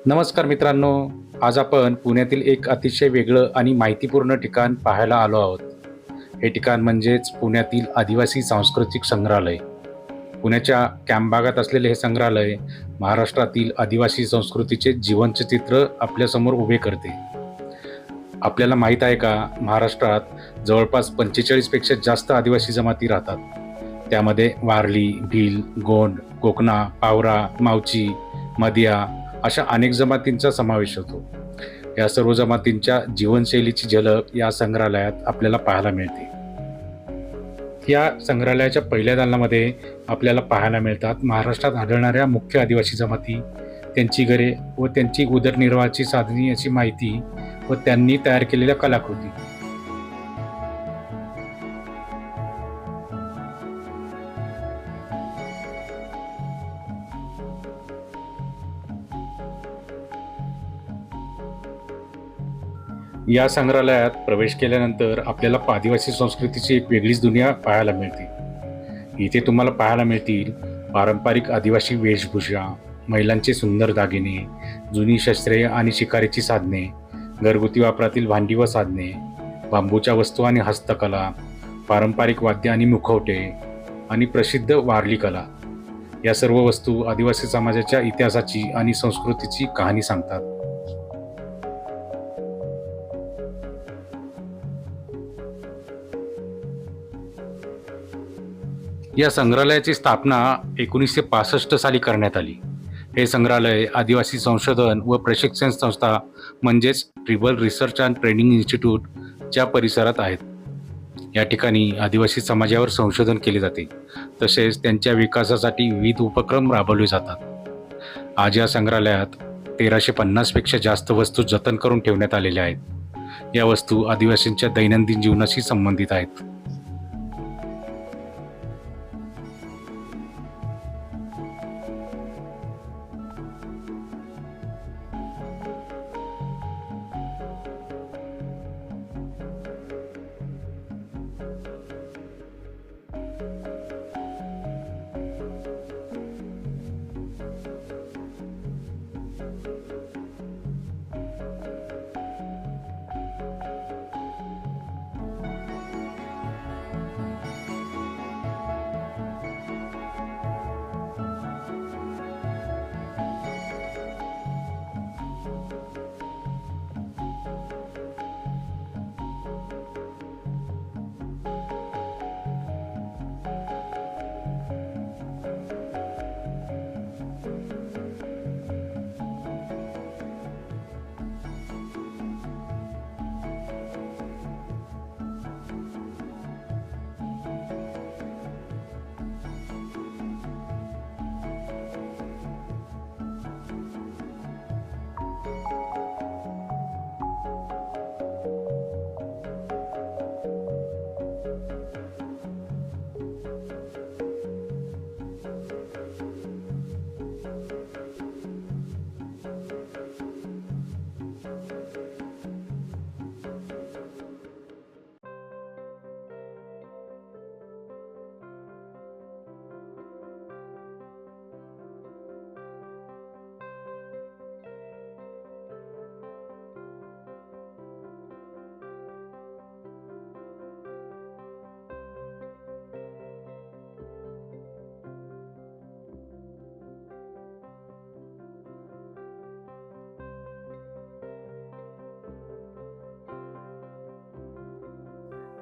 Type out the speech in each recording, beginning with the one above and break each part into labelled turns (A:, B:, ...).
A: नमस्कार मित्रांनो. आज आपण पुण्यातील एक अतिशय वेगळं आणि माहितीपूर्ण ठिकाण पाहायला आलो आहोत. हे ठिकाण म्हणजेच पुण्यातील आदिवासी सांस्कृतिक संग्रहालय. पुण्याच्या कॅम्प भागात असलेले हे संग्रहालय महाराष्ट्रातील आदिवासी संस्कृतीचे जिवंत चित्र आपल्यासमोर उभे करते. आपल्याला माहीत आहे का, महाराष्ट्रात जवळपास 45 पेक्षा जास्त आदिवासी जमाती राहतात. त्यामध्ये वारली, भील, गोंड, कोकणा, पावरा, मावची, मदिया अशा अनेक जमातींचा समावेश होतो. या सर्व जमातींच्या जीवनशैलीची झलक या संग्रहालयात आपल्याला पाहायला मिळते. या संग्रहालयाच्या पहिल्या दालनामध्ये आपल्याला पाहायला मिळतात महाराष्ट्रात आढळणाऱ्या मुख्य आदिवासी जमाती, त्यांची घरे व त्यांची उदरनिर्वाहाची साधने याची माहिती व त्यांनी तयार केलेल्या कलाकृती. या संग्रहालयात प्रवेश केल्यानंतर आपल्याला आदिवासी संस्कृतीची एक वेगळीच दुनिया पाहायला मिळते. इथे तुम्हाला पाहायला मिळतील पारंपरिक आदिवासी वेशभूषा, महिलांचे सुंदर दागिने, जुनी शस्त्रे आणि शिकारीची साधने, घरगुती वापरातील भांडी व साधने, बांबूच्या वस्तू आणि हस्तकला, पारंपरिक वाद्य आणि मुखवटे आणि प्रसिद्ध वारली कला. या सर्व वस्तू आदिवासी समाजाच्या इतिहासाची आणि संस्कृतीची कहाणी सांगतात. या संग्रहालयाची स्थापना 1965 साली करण्यात आली. हे संग्रहालय आदिवासी संशोधन व प्रशिक्षण संस्था म्हणजेच ट्रिबल रिसर्च अँड ट्रेनिंग इन्स्टिट्यूटच्या परिसरात आहेत. या ठिकाणी आदिवासी समाजावर संशोधन केले जाते, तसेच त्यांच्या विकासासाठी विविध उपक्रम राबवले जातात. आज या संग्रहालयात 1350 पेक्षा जास्त वस्तू जतन करून ठेवण्यात आलेल्या आहेत. या वस्तू आदिवासींच्या दैनंदिन जीवनाशी संबंधित आहेत.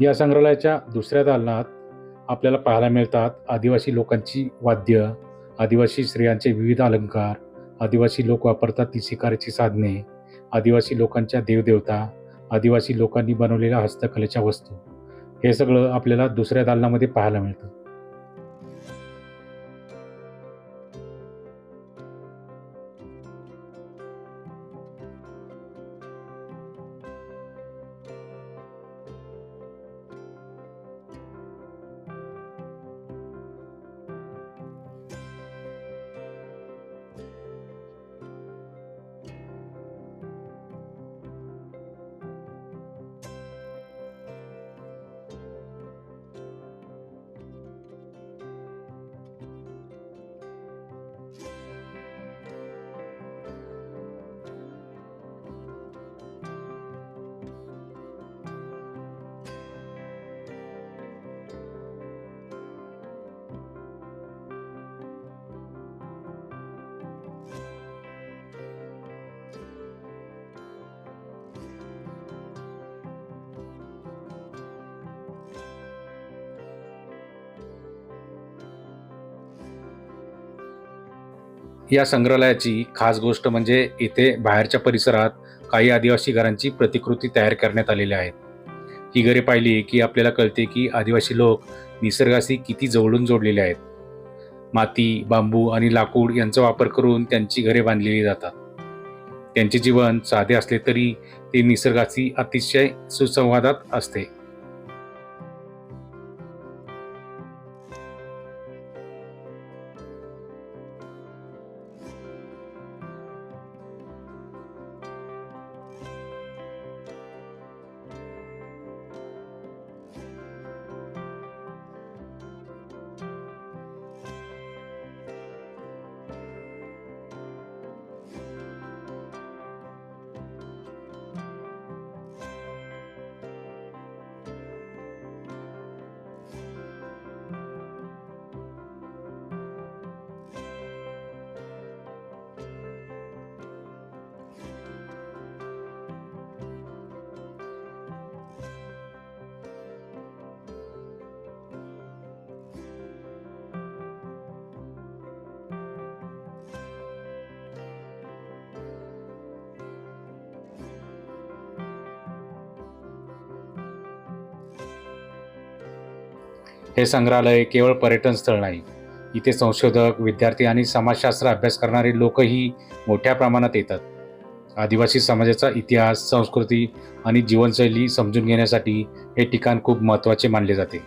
A: या संग्रहालयाच्या दुसऱ्या दालनात आपल्याला पाहायला मिळतात आदिवासी लोकांची वाद्य, आदिवासी स्त्रियांचे विविध अलंकार, आदिवासी लोक वापरतात ती शिकारीची साधने, आदिवासी लोकांच्या देवदेवता, आदिवासी लोकांनी बनवलेल्या हस्तकलेच्या वस्तू. हे सगळं आपल्याला दुसऱ्या दालनामध्ये पाहायला मिळतं. या संग्रहालयाची खास गोष्ट म्हणजे इथे बाहेरच्या परिसरात काही आदिवासी घरांची प्रतिकृती तयार करण्यात आलेल्या आहेत. ही घरे पाहिली की आपल्याला कळते की आदिवासी लोक निसर्गाशी किती जवळून जोडलेले आहेत. माती, बांबू आणि लाकूड यांचा वापर करून त्यांची घरे बांधलेली जातात. त्यांचे जीवन साधे असले तरी ते निसर्गाशी अतिशय सुसंवादात असते. हे संग्रहालय केवळ पर्यटन स्थळ नाही, इथे संशोधक, विद्यार्थी आणि समाजशास्त्र अभ्यास करणारे लोकही मोठ्या प्रमाणात येतात. आदिवासी समाजाचा इतिहास, संस्कृती आणि जीवनशैली समजून घेण्यासाठी हे ठिकाण खूप महत्त्वाचे मानले जाते.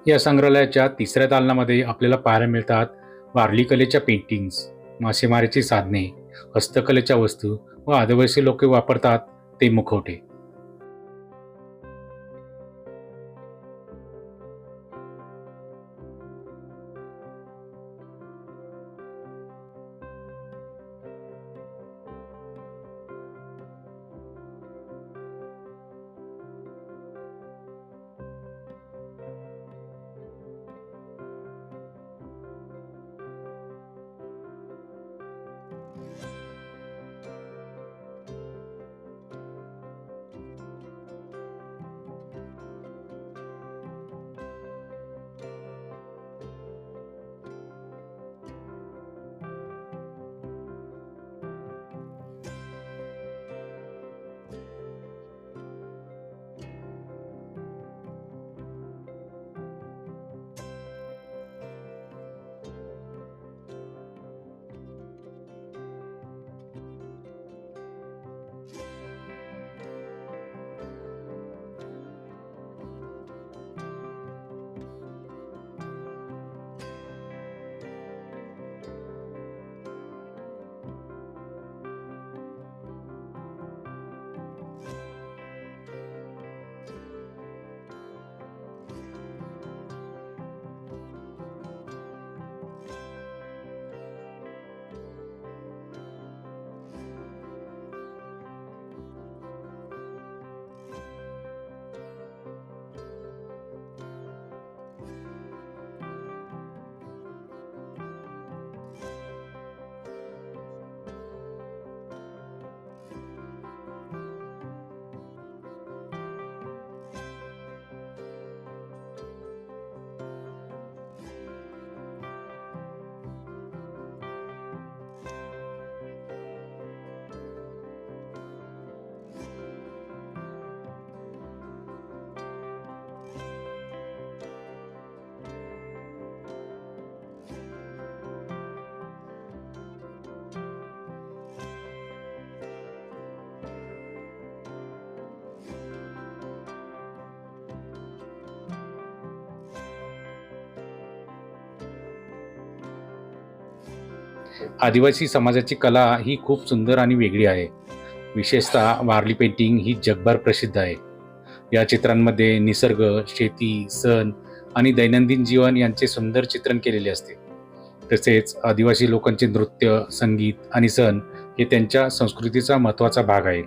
A: या संग्रहालयाच्या तिसऱ्या दालनामध्ये आपल्याला पाहायला मिळतात वारली कलेच्या पेंटिंग्स, मासेमारीची साधने, हस्तकलेच्या वस्तू व आदिवासी लोक वापरतात ते मुखवटे. आदिवासी समाजाची कला ही खूप सुंदर आणि वेगळी आहे. विशेषतः वारली पेंटिंग ही जगभर प्रसिद्ध आहे. या चित्रांमध्ये निसर्ग, शेती, सण आणि दैनंदिन जीवन यांचे सुंदर चित्रण केलेले असते. तसेच आदिवासी लोकांचे नृत्य, संगीत आणि सण हे त्यांच्या संस्कृतीचा महत्त्वाचा भाग आहे.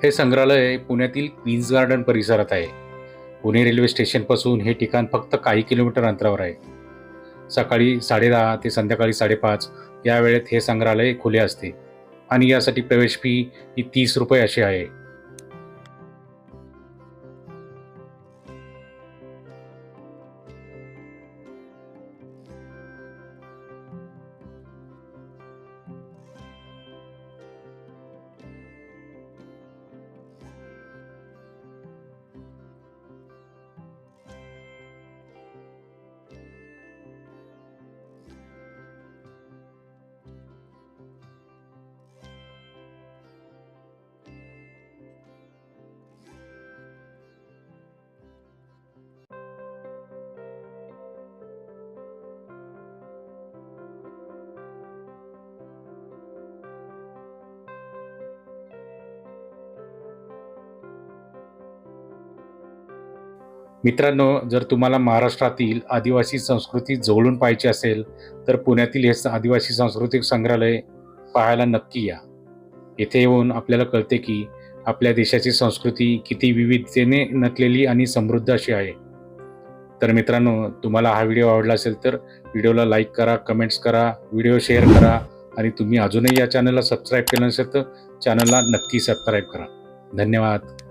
A: हे संग्रहालय पुण्यातील क्वीन्स गार्डन परिसरात आहे. पुणे रेल्वे स्टेशनपासून हे ठिकाण फक्त काही किलोमीटर अंतरावर आहे. सकाळी 10:30 ते संध्याकाळी 5:30 या वेळेत हे संग्रहालय खुले असते आणि यासाठी प्रवेश फी ही ₹30 अशी आहे. मित्रांनो, जर तुम्हाला महाराष्ट्रातील आदिवासी संस्कृती जवळून पाहायची असेल तर पुण्यातील हे आदिवासी सांस्कृतिक संग्रहालय पाहायला नक्की या. येथे येऊन आपल्याला कळते की आपल्या देशाची संस्कृती किती विविधतेने नटलेली आणि समृद्ध अशी आहे. तर मित्रांनो, तुम्हाला हा व्हिडिओ आवडला असेल तर व्हिडिओला लाईक करा, कमेंट्स करा, व्हिडिओ शेअर करा आणि तुम्ही अजूनही या चॅनलला सबस्क्राईब केलं नसेल तर चॅनलला नक्की सबस्क्राईब करा. धन्यवाद.